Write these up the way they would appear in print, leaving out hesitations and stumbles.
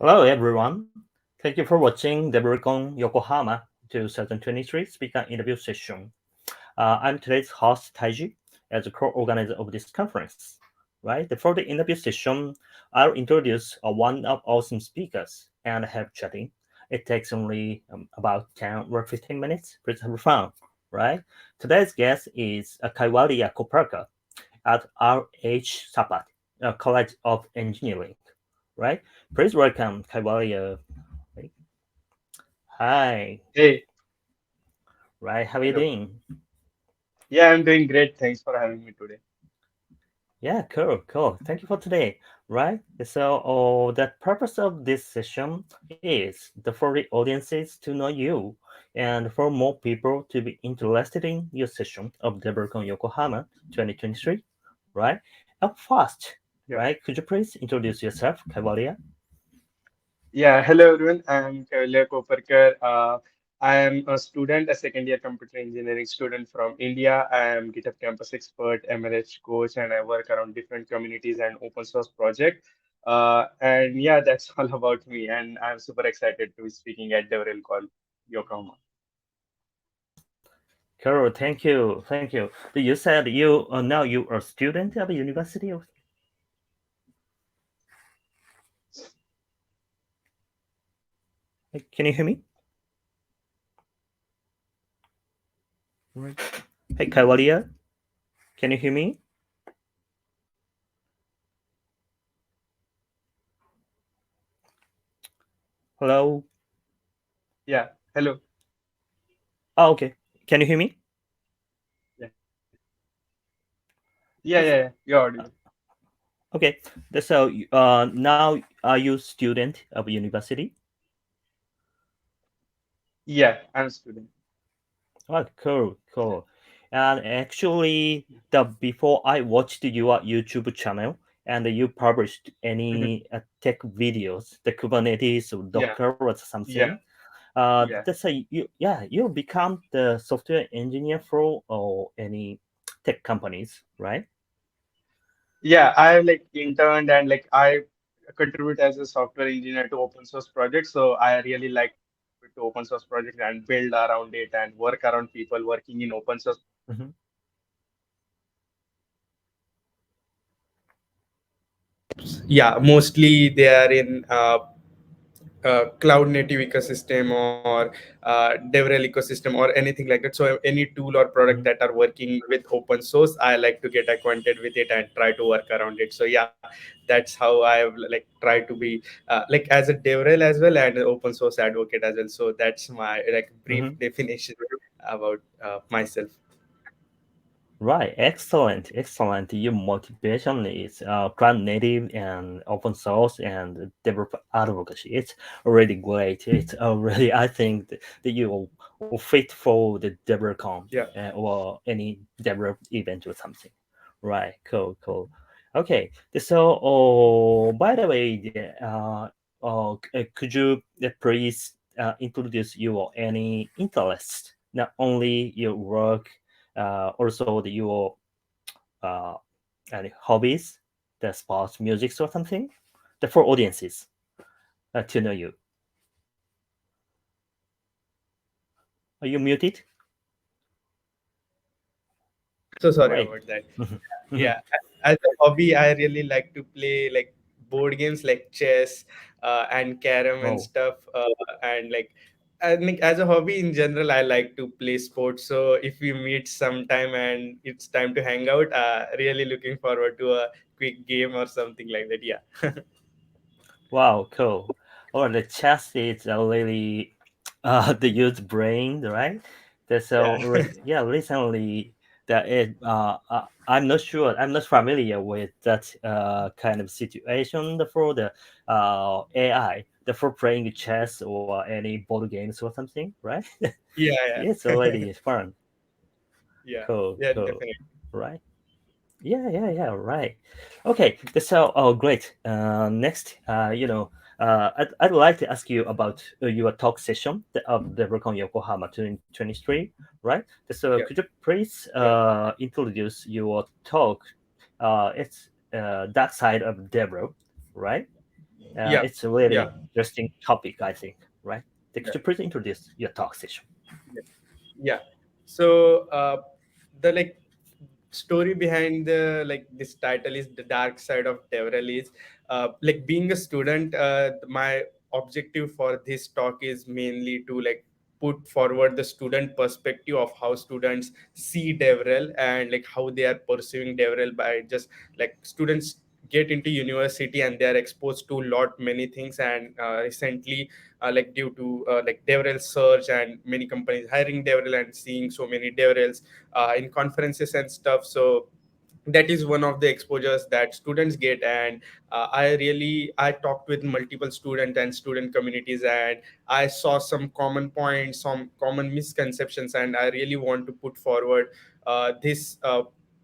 Hello, everyone. Thank you for watching DevRelCon Yokohama 2023 speaker interview session. I'm today's host, Taiji, as a co-organizer of this conference. Right, for the interview session, I'll introduce one of awesome speakers and have chatting. It takes only about 10 or 15 minutes. Please have fun. Right. Today's guest is Kaiwalya Koparkar at RH Sapat College of Engineering. Right. Please welcome Kaiwalya. Right? Hi. Hey, Right. How are you hello. doing? Yeah, I'm doing great. Thanks for having me today. Yeah, cool. Thank you for today. Right. So, the purpose of this session is for the audiences to know you and for more people to be interested in your session of DevRelCon Yokohama 2023. Right. Up fast. Yeah. Right. Could you please introduce yourself, Kaiwalya? Yeah, hello everyone. I'm Kaiwalya Koparkar. I am a student, a second year computer engineering student from India. I am GitHub Campus expert, MLH coach, and I work around different communities and open source project. And yeah, that's all about me. And I'm super excited to be speaking at DevRelCon Yokohama. Cool. Thank you. You said you now you are a student of a university. Can you hear me? Right. Hey, Kaiwalya, can you hear me? Hello. Yeah, hello. Oh, okay. Can you hear me? Yeah, yeah. You're audible. Okay. So, now are you student of university? Yeah, I'm a student. Oh, cool. And actually, the before I watched your YouTube channel and you published any tech videos, the Kubernetes or Yeah, Docker or something. yeah, yeah. That's a you become the software engineer for or any tech companies, right? Yeah, I like interned and like I contribute as a software engineer to open source projects. So I really like to open source projects and build around it and work around people working in open source. Mhm. Yeah, mostly they are in cloud native ecosystem or devrel ecosystem or anything like that. So any tool or product Mhm. that are working with open source, I like to get acquainted with it and try to work around it. So yeah, that's how I have like tried to be like as a devrel as well and an open source advocate as well. So that's my like brief Mhm. definition about myself. Right, excellent. Your motivation is cloud native and open source and developer advocacy. It's already great. It's already, I think that you will fit for the DevRelCon Yeah. or any developer event or something. Right, cool. Okay, so by the way, could you please introduce your any interest, not only your work also your uh, any hobbies, the sports, music, or something, the for audiences to know you. Are you muted? So sorry Right. about that. Mhm. Yeah, as a hobby, I really like to play like board games like chess and carom and Oh, stuff. And like, I think as a hobby in general, I like to play sports. So if we meet sometime and it's time to hang out, really looking forward to a quick game or something like that. Yeah. wow, cool. Or the chess is really the used brain, right? Yeah. Yeah, recently that is I'm not sure. I'm not familiar with that kind of situation for the AI, the for playing chess or any board games or something, right? Yeah. It's Yeah. already fun. Yeah. Yeah. Cool. Definitely. Right? Yeah, right. Okay, so great. Next, I'd like to ask you about your talk session of the Recon Yokohama 2023, right? So Yeah. could you please Yeah. introduce your talk? It's Dark Side of Devro, right? Yeah, It's a really yeah, interesting topic, I think, right? Could yeah, you please introduce your talk session? yeah. Yeah. So the like story behind the like this title is the dark side of DevRel is like being a student. My objective for this talk is mainly to like put forward the student perspective of how students see DevRel and like how they are pursuing DevRel by just like students get into university and they are exposed to lot many things and recently like due to like DevRel search and many companies hiring DevRel and seeing so many DevRels in conferences and stuff. So that is one of the exposures that students get, and I talked with multiple student and student communities, and I saw some common points, some common misconceptions, and I really want to put forward this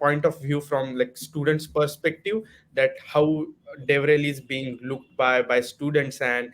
point of view from like students perspective, that how DevRel is being looked by students, and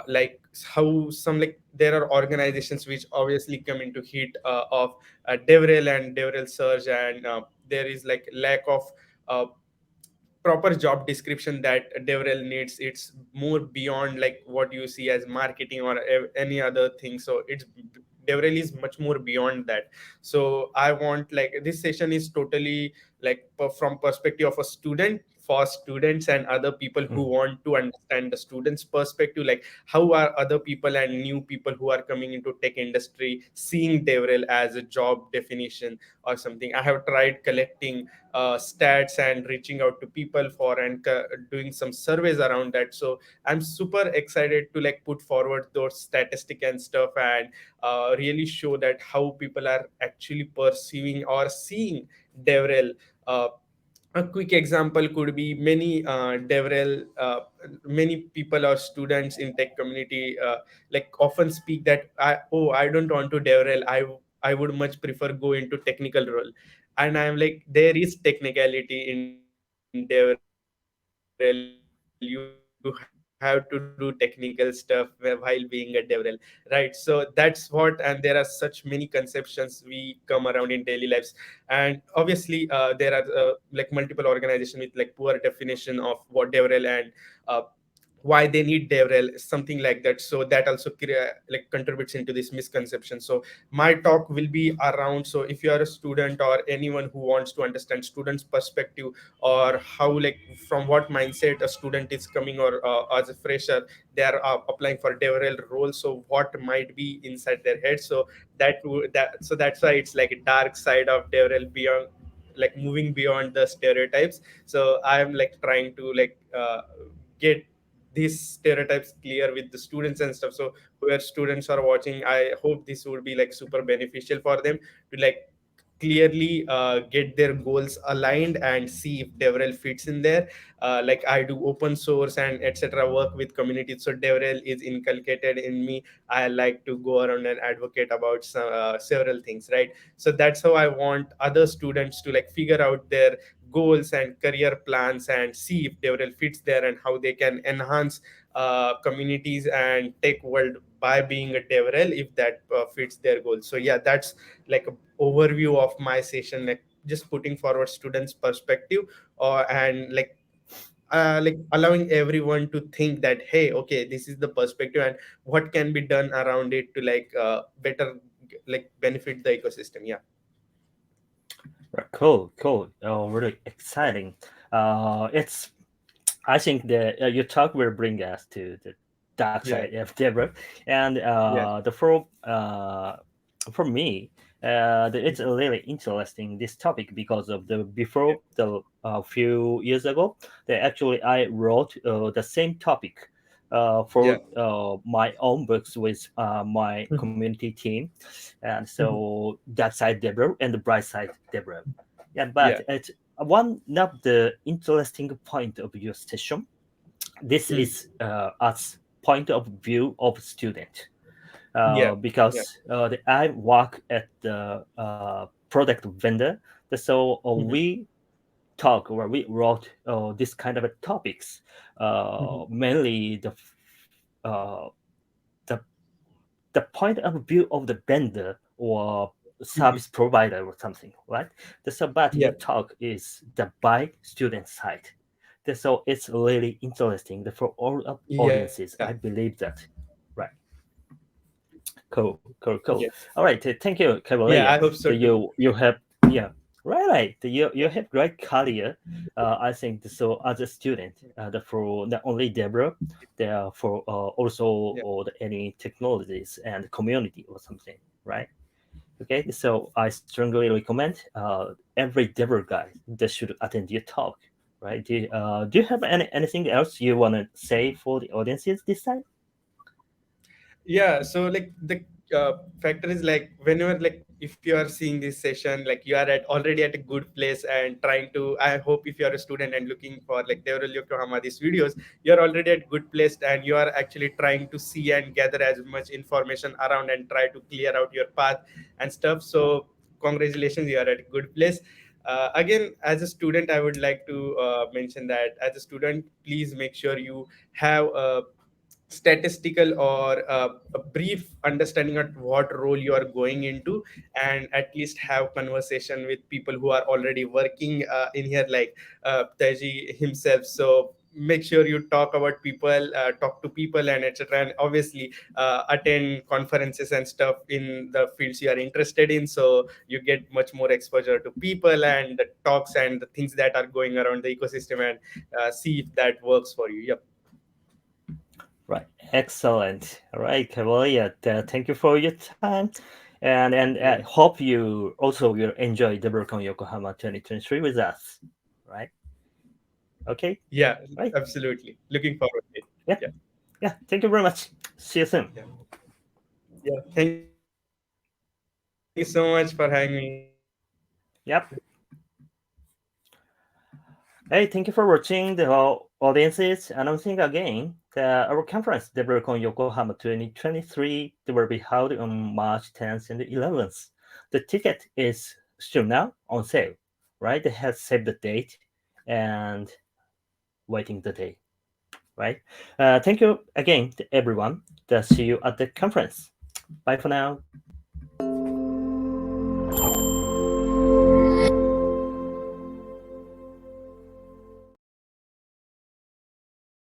like how some like there are organizations which obviously come into heat of DevRel and DevRel search, and there is like lack of uh, proper job description that DevRel needs. It's more beyond like what you see as marketing or any other thing. So it's DevRel is much more beyond that. So I want like this session is totally like from perspective of a student, for students and other people who Mm. want to understand the students perspective, like how are other people and new people who are coming into tech industry seeing DevRel as a job definition or something. I have tried collecting stats and reaching out to people for and doing some surveys around that. So I'm super excited to like put forward those statistic and stuff, and really show that how people are actually perceiving or seeing DevRel. A quick example could be many DevRel, many people or students in tech community like often speak that I don't want to DevRel. I would much prefer go into technical role, and I'm like there is technicality in DevRel. You have to do technical stuff while being a DevRel, right? So that's what, and there are such many conceptions we come around in daily lives, and obviously there are like multiple organizations with like poor definition of what DevRel and why they need DevRel, something like that. So that also like contributes into this misconception. So my talk will be around. So if you are a student or anyone who wants to understand students' perspective, or how like from what mindset a student is coming, or as a fresher they are applying for DevRel role. So what might be inside their head. So so that's why it's like a dark side of DevRel beyond like moving beyond the stereotypes. So I am like trying to like get these stereotypes clear with the students and stuff. So where students are watching, I hope this would be like super beneficial for them to like clearly get their goals aligned and see if DevRel fits in there. Like I do open source and etc. work with communities, so DevRel is inculcated in me. I like to go around and advocate about several things, right? So that's how I want other students to like figure out their goals and career plans and see if DevRel fits there and how they can enhance communities and tech world by being a DevRel if that fits their goals. So yeah, that's like a overview of my session, like just putting forward students perspective, and like allowing everyone to think that hey, okay, this is the perspective and what can be done around it to like better like benefit the ecosystem. Yeah. Right, cool, cool. Really exciting. It's I think that your talk will bring us to the dark Yeah. side of Deborah, and Yeah. for me, it's a really interesting this topic because of the Yeah. before the few years ago, that actually I wrote the same topic Yeah. for my own books with my Mhm. community team, and Mhm. so that side Deborah and the bright side Deborah. Yeah, but Yeah. it's one of the interesting point of your session. This Mm. is as point of view of student Yeah. Yeah. because I work at the product vendor, so Mhm. we talk or we wrote this kind of topics, Mhm. mainly uh, the the point of view of the vendor or Mhm. service provider or something, right? The Sabat Yeah. you talk is the by student side. So it's really interesting for all of Yeah. audiences. I believe that. Right. Cool, cool, cool. Yes. All right. Thank you, Yeah, I Kaiwalya. hope so too. You have, yeah, right. You have great career. I think so as a student, for not only Deborah, there for also Yeah. any technologies and community or something, right? Okay, so I strongly recommend every Deborah guy that should attend your talk, right? Do you have anything else you want to say for the audiences this time? Yeah, so like the factor is like whenever, like if you are seeing this session, like you are at already at a good place and trying to, I hope if you are a student and looking for like Devrel Yokohama these videos, you are already at good place and you are actually trying to see and gather as much information around and try to clear out your path and stuff. So congratulations, you are at a good place. Again, as a student, I would like to mention that as a student, please make sure you have a statistical or a brief understanding of what role you are going into, and at least have conversation with people who are already working in here, like Teji himself. So make sure you talk about people, talk to people and etc, and obviously attend conferences and stuff in the fields you are interested in, so you get much more exposure to people and the talks and the things that are going around the ecosystem, and see if that works for you. Yep. Right, excellent. All right, Kaiwalya, thank you for your time, and I Yeah. hope you also will enjoy the DevRelCon Yokohama 2023 with us, right? Okay, Yeah, right, absolutely. Looking forward to it. yeah, Yeah. yeah. Thank you very much. See you soon. Yeah. Yeah. Thank you so much for having me. Yep. Hey, thank you for watching the whole audiences. Announcing again that our conference, DevRelCon Yokohama 2023, will be held on March 10th and 11th. The ticket is still now on sale, right? They have saved the date and waiting the day, right? Thank you again to everyone. See you at the conference. Bye for now.